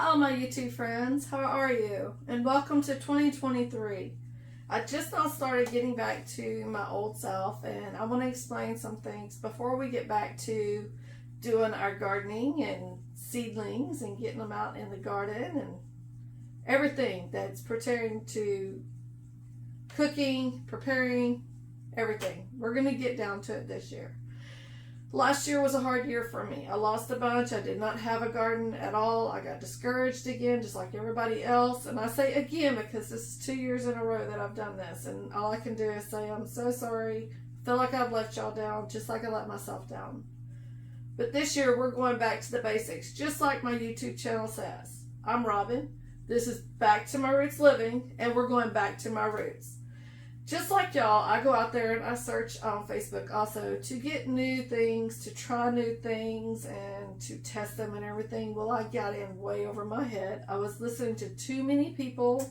Hello my YouTube friends, how are you? And welcome to 2023. I just now started getting back to my old self, and I want to explain some things before we get back to doing our gardening and seedlings and getting them out in the garden and everything that's pertaining to cooking, preparing, everything. We're going to get down to it this year. Last year was a hard year for me. I lost a bunch. I did not have a garden at all. I got discouraged again, just like everybody else. And I say again because this is 2 years in a row that I've done this. And all I can do is say, I'm so sorry. I feel like I've let y'all down, just like I let myself down. But this year, we're going back to the basics, just like my YouTube channel says. I'm Robin. This is Back to My Roots Living, and we're going back to my roots. Just like y'all, I go out there and I search on Facebook also to get new things, to try new things, and to test them and everything. Well, I got in way over my head. I was listening to too many people.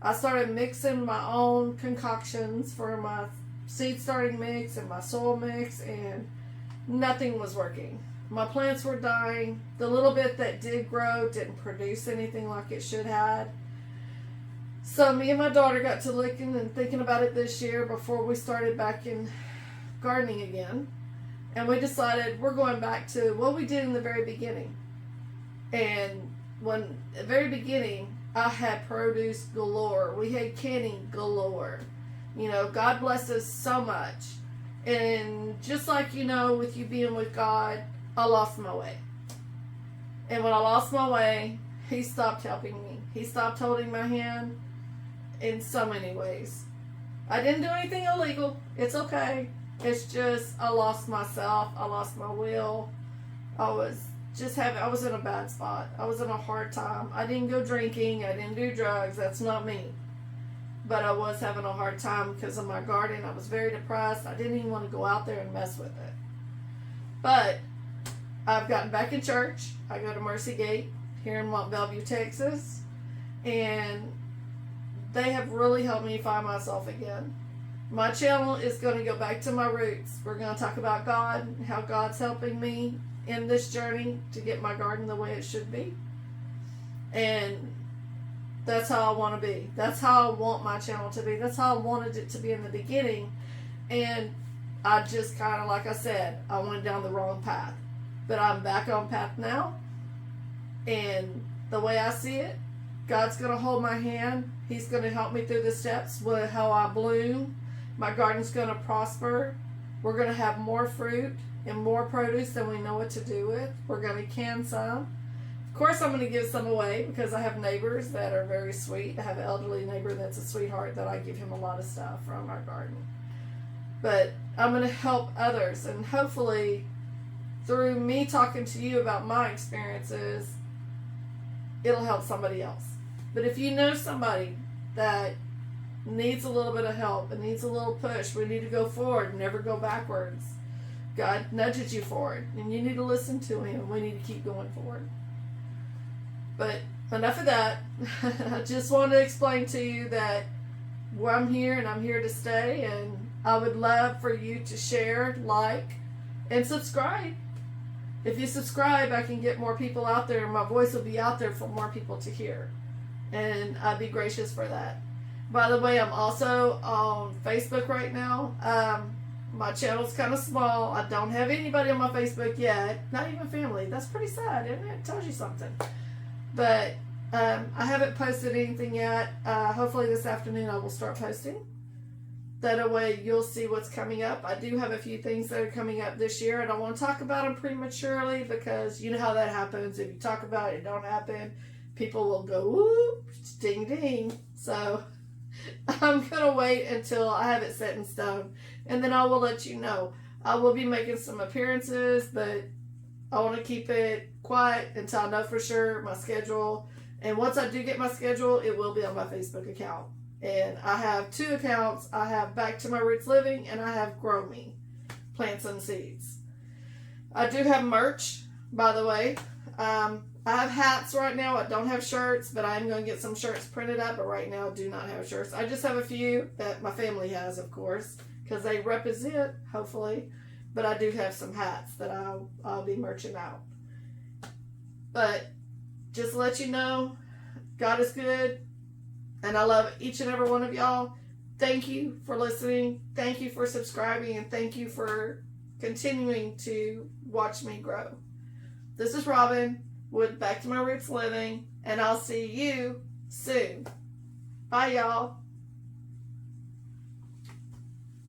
I started mixing my own concoctions for my seed starting mix and my soil mix, and nothing was working. My plants were dying. The little bit that did grow didn't produce anything like it should have. So me and my daughter got to looking and thinking about it this year before we started back in gardening again. And we decided we're going back to what we did in the very beginning. And when the very beginning, I had produce galore. We had canning galore. You know, God blessed us so much. And just like, you know, with you being with God, I lost my way. And when I lost my way, He stopped helping me. He stopped holding my hand. In so many ways. I didn't do anything illegal. It's okay. It's just I lost myself. I lost my will. I was in a bad spot. I was in a hard time. I didn't go drinking. I didn't do drugs. That's not me. But I was having a hard time because of my garden. I was very depressed. I didn't even want to go out there and mess with it. But I've gotten back in church. I go to Mercy Gate here in Mont Belvieu, Texas. And they have really helped me find myself again. My channel is going to go back to my roots. We're going to talk about God, how God's helping me in this journey to get my garden the way it should be. And that's how I want to be. That's how I want my channel to be. That's how I wanted it to be in the beginning. And I just kind of, like I said, I went down the wrong path. But I'm back on path now. And the way I see it, God's going to hold my hand. He's going to help me through the steps with how I bloom. My garden's going to prosper. We're going to have more fruit and more produce than we know what to do with. We're going to can some. Of course, I'm going to give some away because I have neighbors that are very sweet. I have an elderly neighbor that's a sweetheart that I give him a lot of stuff from our garden. But I'm going to help others. And hopefully, through me talking to you about my experiences, it'll help somebody else. But if you know somebody that needs a little bit of help and needs a little push, we need to go forward and never go backwards. God nudges you forward, and you need to listen to Him. We need to keep going forward. But enough of that. I just want to explain to you that I'm here and I'm here to stay, and I would love for you to share, like, and subscribe. If you subscribe, I can get more people out there, and my voice will be out there for more people to hear. And I'd be gracious for that. By the way, I'm also on Facebook right now. My channel's kind of small. I don't have anybody on my Facebook yet. Not even family. That's pretty sad, isn't it? It tells you something. But I haven't posted anything yet. Hopefully this afternoon I will start posting. That way you'll see what's coming up. I do have a few things that are coming up this year. I don't want to talk about them prematurely because you know how that happens. If you talk about it, it don't happen. People will go, whoop, ding, ding. So I'm going to wait until I have it set in stone. And then I will let you know. I will be making some appearances, but I want to keep it quiet until I know for sure my schedule. And once I do get my schedule, it will be on my Facebook account. And I have 2 accounts. I have Back to My Roots Living, and I have Grow Me, Plants and Seeds. I do have merch, by the way. I have hats right now. I don't have shirts, but I'm going to get some shirts printed up. But right now, I do not have shirts. I just have a few that my family has, of course, because they represent, hopefully. But I do have some hats that I'll be merching out. But just to let you know, God is good, and I love each and every one of y'all. Thank you for listening. Thank you for subscribing, and thank you for continuing to watch me grow. This is Robin with Back to My Roots Living, and I'll see you soon. Bye, y'all.